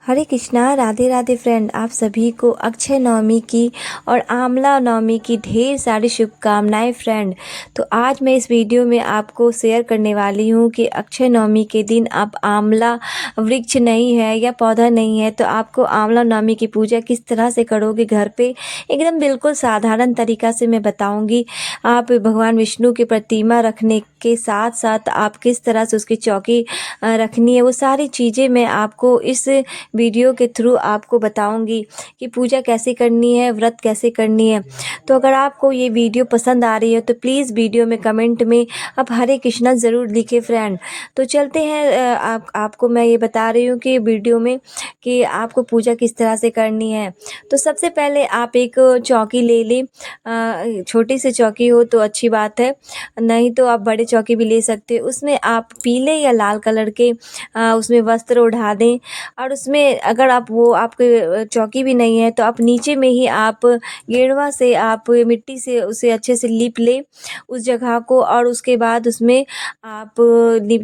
हरे Krishna, Radhe Radhe friend. आप सभी को अक्षय नवमी की और आंवला नवमी की ढेर सारी शुभकामनाएं फ्रेंड। तो आज मैं इस वीडियो में आपको शेयर करने वाली हूँ कि अक्षय नवमी के दिन आप आंवला वृक्ष नहीं है या पौधा नहीं है तो आपको आंवला नवमी की पूजा किस तरह से करोगे घर पे, एकदम बिल्कुल साधारण तरीका से मैं बताऊँगी। आप भगवान विष्णु की प्रतिमा रखने के साथ साथ आप किस तरह से उसकी चौकी रखनी है, वो सारी चीज़ें मैं आपको इस वीडियो के थ्रू आपको बताऊंगी कि पूजा कैसे करनी है, व्रत कैसे करनी है। तो अगर आपको ये वीडियो पसंद आ रही है तो प्लीज़ वीडियो में कमेंट में आप हरे कृष्णा ज़रूर लिखें फ्रेंड। तो चलते हैं, आपको मैं ये बता रही हूँ कि वीडियो में कि आपको पूजा किस तरह से करनी है। तो सबसे पहले आप एक चौकी ले लें। छोटी सी चौकी हो तो अच्छी बात है, नहीं तो आप बड़े चौकी भी ले सकते हो। उसमें आप पीले या लाल कलर के उसमें वस्त्र ओढ़ा दें और उसमें अगर आप वो आपके चौकी भी नहीं है तो आप नीचे में ही आप गेरुआ से आप मिट्टी से उसे अच्छे से लीप लें उस जगह को, और उसके बाद उसमें आप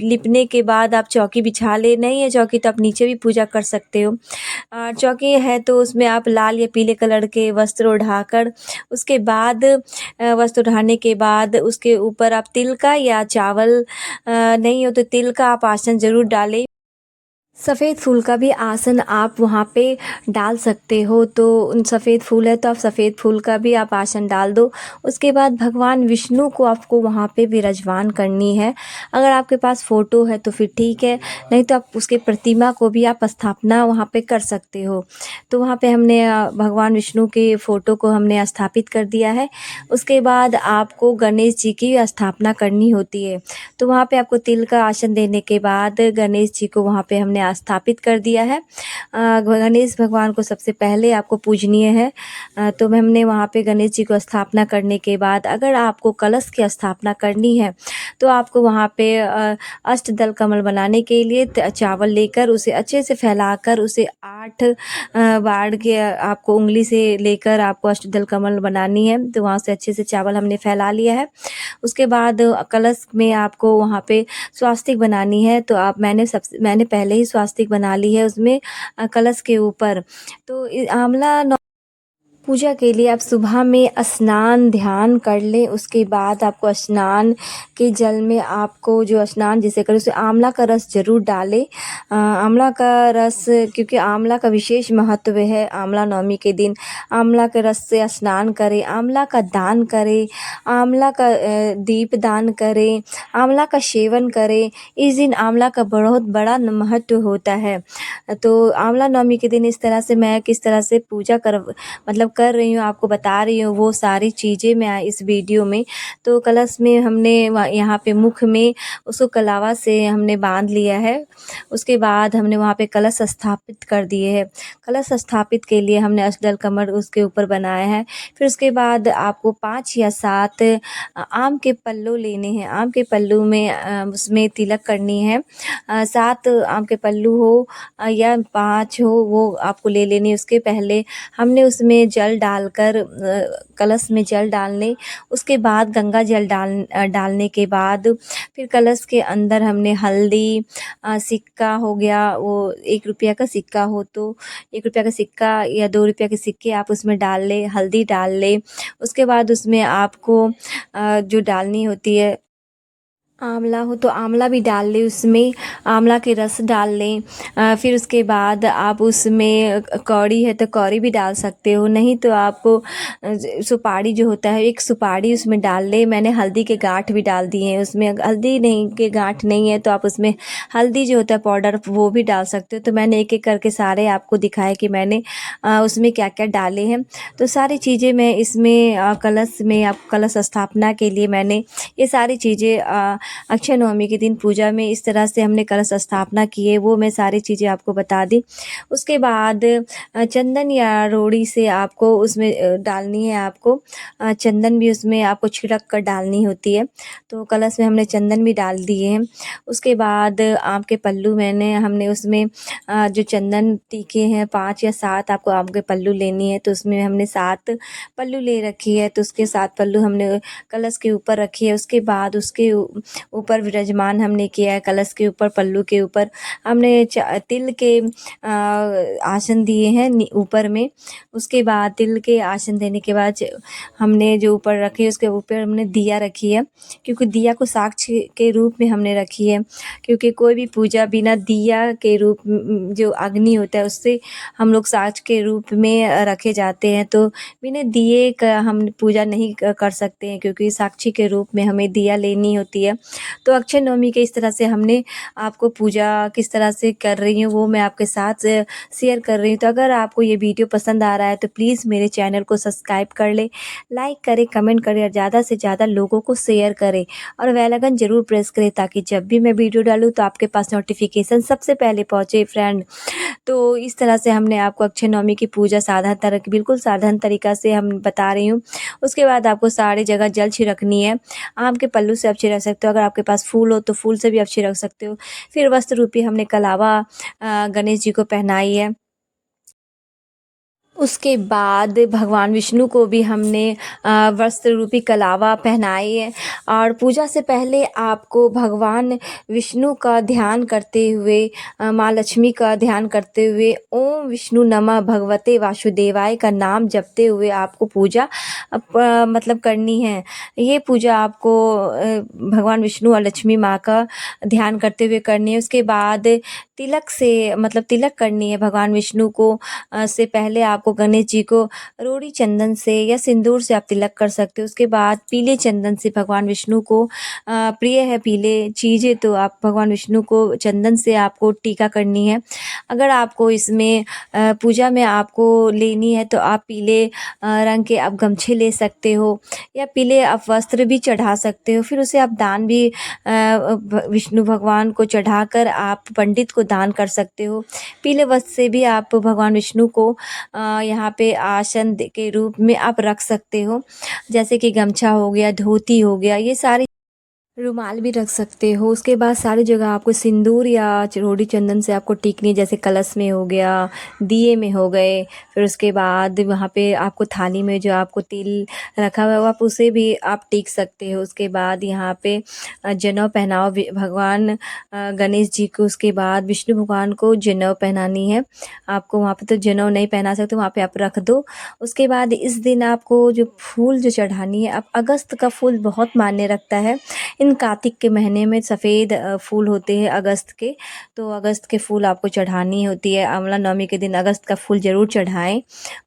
लिपने के बाद आप चौकी बिछा ले। नहीं है चौकी तो आप नीचे भी पूजा कर सकते हो। चौकी है तो उसमें आप लाल या पीले कलर के वस्त्र ओढ़ाकर उसके बाद वस्त्र ओढ़ाने के बाद उसके ऊपर आप तिल का या चावल नहीं हो तो तिल का आप आसन ज़रूर डालें। सफ़ेद फूल का भी आसन आप वहाँ पे डाल सकते हो, तो सफ़ेद फूल है तो आप सफ़ेद फूल का भी आप आसन डाल दो। उसके बाद भगवान विष्णु को आपको वहाँ पे विराजमान करनी है। अगर आपके पास फ़ोटो है तो फिर ठीक है, नहीं तो आप उसके प्रतिमा को भी आप स्थापना वहाँ पे कर सकते हो। तो वहाँ पे हमने भगवान विष्णु के फ़ोटो को हमने स्थापित कर दिया है। उसके बाद आपको गणेश जी की स्थापना करनी होती है। तो वहाँ पे आपको तिल का आसन देने के बाद गणेश जी को वहाँ पे हमने स्थापित कर दिया है। गणेश भगवान को सबसे पहले आपको पूजनीय है। तो हमने वहाँ पे गणेश जी को स्थापना करने के बाद अगर आपको कलश की स्थापना करनी है तो आपको वहाँ पे अष्टदल कमल बनाने के लिए चावल लेकर उसे अच्छे से फैलाकर उसे 8 बार के आपको उंगली से लेकर आपको अष्टदल कमल बनानी है। तो वहाँ से अच्छे से चावल हमने फैला लिया है। उसके बाद कलश में आपको वहाँ पे स्वास्तिक बनानी है, तो आप मैंने पहले ही स्वास्तिक बना ली है उसमें कलश के ऊपर। तो आंवला पूजा के लिए आप सुबह में स्नान ध्यान कर लें। उसके बाद आपको स्नान के जल में आपको जो स्नान जिसे करें उसे आंवला का रस ज़रूर डालें। आंवला का रस, क्योंकि आंवला का विशेष महत्व है। आंवला नवमी के दिन आंवला के रस से स्नान करें, आंवला का दान करें, आंवला का दीप दान करें, आंवला का सेवन करें। इस दिन आंवला का बहुत बड़ा महत्व होता है। तो आंवला नवमी के दिन इस तरह से मैं किस तरह से पूजा कर रही हूँ, आपको बता रही हूँ वो सारी चीज़ें मैं इस वीडियो में। तो कलश में हमने यहाँ पे मुख में उसको कलावा से हमने बांध लिया है। उसके बाद हमने वहाँ पे कलश स्थापित कर दिए हैं। कलश स्थापित के लिए हमने अष्टदल कमल उसके ऊपर बनाया है। फिर उसके बाद आपको 5 या 7 आम के पल्लू लेने हैं। आम के पल्लू में उसमें तिलक करनी है। 7 आम के पल्लू हो या 5 हो वो आपको ले लेनी है। उसके पहले हमने उसमें जल डालकर कलश में जल डालने, उसके बाद गंगा जल डालने के बाद फिर कलश के अंदर हमने हल्दी, सिक्का हो गया, वो 1 रुपया का सिक्का हो तो 1 रुपया का सिक्का या 2 रुपया के सिक्के आप उसमें डाल लें, हल्दी डाल लें। उसके बाद उसमें आपको जो डालनी होती है, आंवला हो तो आंवला भी डाल लें, उसमें आंवला के रस डाल लें। फिर उसके बाद आप उसमें कौड़ी है तो कौड़ी भी डाल सकते हो, नहीं तो आपको सुपारी जो होता है, एक सुपारी उसमें डाल लें। मैंने हल्दी के गांठ भी डाल दिए हैं उसमें। हल्दी नहीं के गांठ नहीं है तो आप उसमें हल्दी जो होता है पाउडर वो भी डाल सकते हो। तो मैंने एक एक करके सारे आपको दिखाए कि मैंने उसमें क्या क्या डाले हैं। तो सारी चीज़ें मैं इसमें कलश में आप कलश स्थापना के लिए मैंने ये सारी चीज़ें अक्षय नवमी के दिन पूजा में इस तरह से हमने कलश स्थापना की है, वो मैं सारी चीज़ें आपको बता दी। उसके बाद चंदन या रोड़ी से आपको उसमें डालनी है। आपको चंदन भी उसमें आपको छिड़क कर डालनी होती है। तो कलश में हमने चंदन भी डाल दिए हैं। उसके बाद आम के पल्लू हमने उसमें जो चंदन टीके हैं 5 या 7 आपको आम के पल्लू लेनी है, तो उसमें हमने 7 पल्लू ले रखी है। तो उसके 7 पल्लू हमने कलश के ऊपर रखी है। उसके बाद उसके ऊपर विराजमान हमने किया है, कलश के ऊपर, पल्लू के ऊपर हमने तिल के आसन दिए हैं ऊपर में। उसके बाद तिल के आसन देने के बाद हमने जो ऊपर रखे उसके ऊपर हमने दिया रखी है, क्योंकि दिया को साक्षी के रूप में हमने रखी है, क्योंकि कोई भी पूजा बिना दिया के रूप जो अग्नि होता है उससे हम लोग साक्ष के रूप में रखे जाते हैं। तो बिना दिए का हम पूजा नहीं कर सकते हैं, क्योंकि साक्षी के रूप में हमें दिया लेनी होती है। तो अक्षय नवमी के इस तरह से हमने आपको पूजा किस तरह से कर रही हूँ वो मैं आपके साथ शेयर कर रही हूँ। तो अगर आपको ये वीडियो पसंद आ रहा है तो प्लीज़ मेरे चैनल को सब्सक्राइब कर ले, लाइक करें, कमेंट करें और ज़्यादा से ज़्यादा लोगों को शेयर करें और बेल आइकन ज़रूर प्रेस करें, ताकि जब भी मैं वीडियो डालूँ तो आपके पास नोटिफिकेशन सबसे पहले पहुँचे फ्रेंड। तो इस तरह से हमने आपको अक्षय नवमी की पूजा बिल्कुल साधारण तरीक़ा से हम बता रही हूँ। उसके बाद आपको सारी जगह जल छिड़कनी है। आम के पल्लू से आप छिड़क सकते हो, अगर आपके पास फूल हो तो फूल से भी आप छिड़क सकते हो। फिर वस्त्र रूपी हमने कलावा गणेश जी को पहनाई है। उसके बाद भगवान विष्णु को भी हमने वस्त्र रूपी कलावा पहनाई है। और पूजा से पहले आपको भगवान विष्णु का ध्यान करते हुए, माँ लक्ष्मी का ध्यान करते हुए, ओम विष्णु नमः भगवते वासुदेवाय का नाम जपते हुए आपको पूजा मतलब करनी है। ये पूजा आपको भगवान विष्णु और लक्ष्मी माँ का ध्यान करते हुए करनी है। उसके बाद तिलक से मतलब तिलक करनी है भगवान विष्णु को। से पहले आपको गणेश जी को रोड़ी चंदन से या सिंदूर से आप तिलक कर सकते हो। उसके बाद पीले चंदन से भगवान विष्णु को प्रिय है पीले चीज़ें, तो आप भगवान विष्णु को चंदन से आपको टीका करनी है। अगर आपको इसमें पूजा में आपको लेनी है तो आप पीले रंग के आप गमछे ले सकते हो, या पीले आप वस्त्र भी चढ़ा सकते हो। फिर उसे आप दान भी विष्णु भगवान को चढ़ाकर आप पंडित को दान कर सकते हो। पीले वस्त्र से भी आप भगवान विष्णु को यहाँ पे आसन के रूप में आप रख सकते हो, जैसे कि गमछा हो गया, धोती हो गया, ये सारी रुमाल भी रख सकते हो। उसके बाद सारी जगह आपको सिंदूर या रोड़ी चंदन से आपको टीकनी, जैसे कलश में हो गया, दिए में हो गए। फिर उसके बाद वहाँ पे आपको थाली में जो आपको तिल रखा हुआ है आप उसे भी आप टीक सकते हो। उसके बाद यहाँ पे जनेऊ पहनाओ भगवान गणेश जी को। उसके बाद विष्णु भगवान को जनेऊ पहनानी है आपको। वहाँ पे तो जनेऊ नहीं पहना सकते, वहाँ पे आप रख दो। उसके बाद इस दिन आपको जो फूल जो चढ़ानी है, अब अगस्त का फूल बहुत मायने रखता है। इन कार्तिक के महीने में सफ़ेद फूल होते हैं अगस्त के, तो अगस्त के फूल आपको चढ़ानी होती है। आंवला नवमी के दिन अगस्त का फूल ज़रूर चढ़ाएं।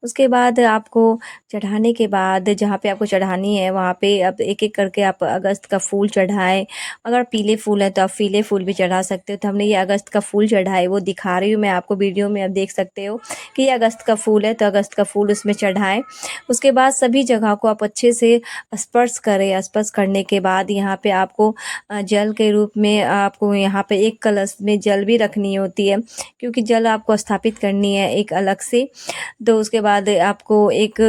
उसके बाद आपको चढ़ाने के बाद जहाँ पे आपको चढ़ानी है वहाँ पे अब एक एक करके आप अगस्त का फूल चढ़ाएं। अगर पीले फूल है तो आप पीले फूल भी चढ़ा सकते हो। तो हमने ये अगस्त का फूल चढ़ाए, वो दिखा रही हूँ मैं आपको वीडियो में, आप देख सकते हो कि ये अगस्त का फूल है, तो अगस्त का फूल उसमें चढ़ाएं। उसके बाद सभी जगह को आप अच्छे से स्पर्श करें। स्पर्श करने के बाद यहाँ पे आपको जल के रूप में आपको यहाँ पे एक कलश में जल भी रखनी होती है, क्योंकि जल आपको स्थापित करनी है एक अलग से। तो उसके बाद आपको एक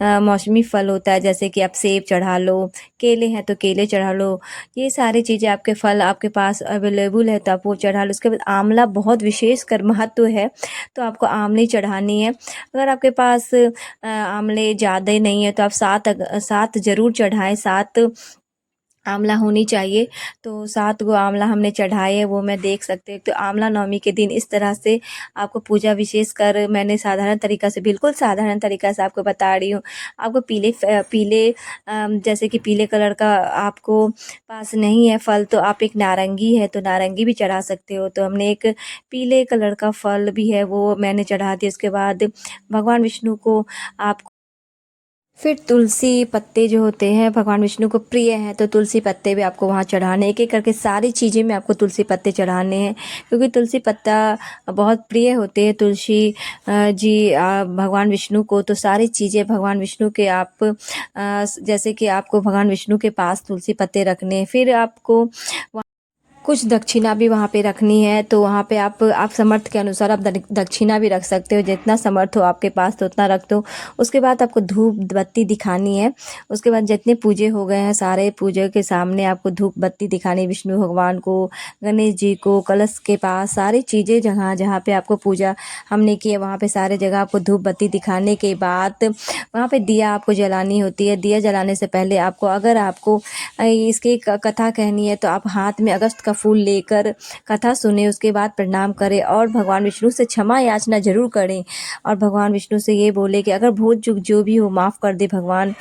मौसमी फल होता है, जैसे कि आप सेब चढ़ा लो, केले हैं तो केले चढ़ा लो, ये सारी चीज़ें आपके फल आपके पास अवेलेबल है तो आप वो चढ़ा लो। उसके बाद आंवला बहुत विशेष कर महत्व है, तो आपको आंवली चढ़ानी है। अगर आपके पास आंवले ज़्यादा नहीं है तो आप 7 ज़रूर चढ़ाएं, 7 आंवला होनी चाहिए। तो 7 गो आंवला हमने चढ़ाए है, वो मैं देख सकते हो। तो आंवला नवमी के दिन इस तरह से आपको पूजा विशेष कर मैंने साधारण तरीक़ा से, बिल्कुल साधारण तरीक़ा से आपको बता रही हूँ। आपको पीले जैसे कि पीले कलर का आपको पास नहीं है फल, तो आप एक नारंगी है तो नारंगी भी चढ़ा सकते हो। तो हमने एक पीले कलर का फल भी है वो मैंने चढ़ा दिया। उसके बाद भगवान विष्णु को आप फिर तुलसी पत्ते जो होते हैं भगवान विष्णु को प्रिय हैं, तो तुलसी पत्ते भी आपको वहाँ चढ़ाने, एक एक करके सारी चीज़ें में आपको तुलसी पत्ते चढ़ाने हैं, क्योंकि तुलसी पत्ता बहुत प्रिय होते हैं तुलसी जी भगवान विष्णु को। तो सारी चीज़ें भगवान विष्णु के आप जैसे कि आपको भगवान विष्णु के पास तुलसी पत्ते रखने हैं। फिर आपको कुछ दक्षिणा भी वहाँ पे रखनी है, तो वहाँ पे आप समर्थ के अनुसार आप दक्षिणा भी रख सकते हो, जितना समर्थ हो आपके पास तो उतना रख दो। उसके बाद आपको धूप बत्ती दिखानी है। उसके बाद जितने पूजे हो गए हैं सारे पूजे के सामने आपको धूप बत्ती दिखानी, विष्णु भगवान को, गणेश जी को, कलश के पास सारी चीज़ें जहाँ जहाँ पे आपको पूजा हमने की है वहाँ पे सारे जगह आपको धूप बत्ती दिखाने के बाद वहाँ पे दिया आपको जलानी होती है। दिया जलाने से पहले आपको, अगर आपको इसकी कथा कहनी है तो आप हाथ में अगस्त का फूल लेकर कथा सुने, उसके बाद प्रणाम करें और भगवान विष्णु से क्षमा याचना जरूर करें और भगवान विष्णु से ये बोले कि अगर भूल चूक जो भी हो माफ़ कर दे। भगवान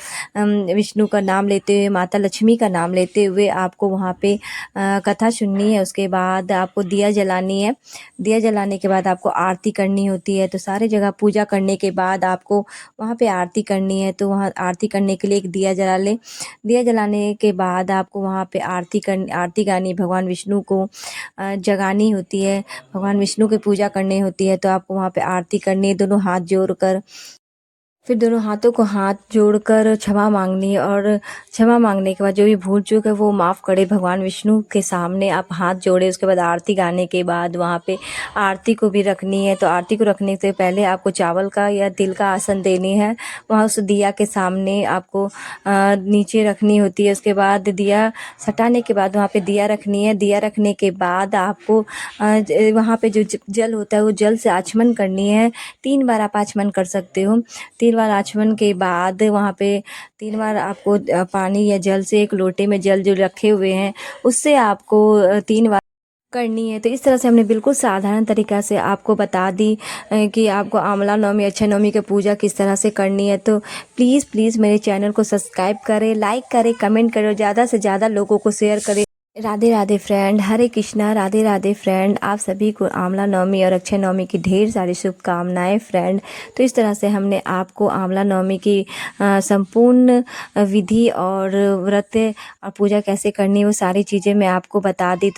विष्णु का नाम लेते हुए, माता लक्ष्मी का नाम लेते हुए आपको वहाँ पे कथा सुननी है। उसके बाद आपको दिया जलानी है। दिया जलाने के बाद आपको आरती करनी होती है। तो सारे जगह पूजा करने के बाद आपको वहाँ पे आरती करनी है, तो वहाँ आरती करने के लिए एक दिया जला लें। दिया जलाने के बाद आपको वहाँ पे आरती गानी, भगवान विष्णु को जगानी होती है, भगवान विष्णु की पूजा करनी होती है। तो आपको वहाँ पे आरती करनी है दोनों हाथ जोड़कर। फिर दोनों हाथों को हाथ जोड़कर क्षमा मांगनी है और क्षमा मांगने के बाद जो भी भूल चूक है वो माफ़ करे भगवान विष्णु के सामने आप हाथ जोड़े। उसके बाद आरती गाने के बाद वहाँ पे आरती को भी रखनी है। तो आरती को रखने से पहले आपको चावल का या तिल का आसन देनी है, वहाँ उस दिया के सामने आपको नीचे रखनी होती है। उसके बाद दिया सटाने के बाद वहाँ पे दिया रखनी है। दिया रखने के बाद आपको वहाँ पे जो जल होता है वो जल से आचमन करनी है। 3 बार आप आचमन कर सकते हो। 3 बार आचमन के बाद वहाँ पे 3 बार आपको पानी या जल से, एक लोटे में जल जो रखे हुए हैं उससे आपको 3 बार करनी है। तो इस तरह से हमने बिल्कुल साधारण तरीक़ा से आपको बता दी कि आपको आंवला नवमी, अक्षय नवमी की पूजा किस तरह से करनी है। तो प्लीज़ मेरे चैनल को सब्सक्राइब करें, लाइक करें, कमेंट करें और ज़्यादा से ज़्यादा लोगों को शेयर करें। राधे राधे फ्रेंड, हरे कृष्णा, राधे राधे फ्रेंड। आप सभी को आंवला नवमी और अक्षय नवमी की ढेर सारी शुभकामनाएं फ्रेंड। तो इस तरह से हमने आपको आंवला नवमी की संपूर्ण विधि और व्रत और पूजा कैसे करनी है वो सारी चीज़ें मैं आपको बता दी। तो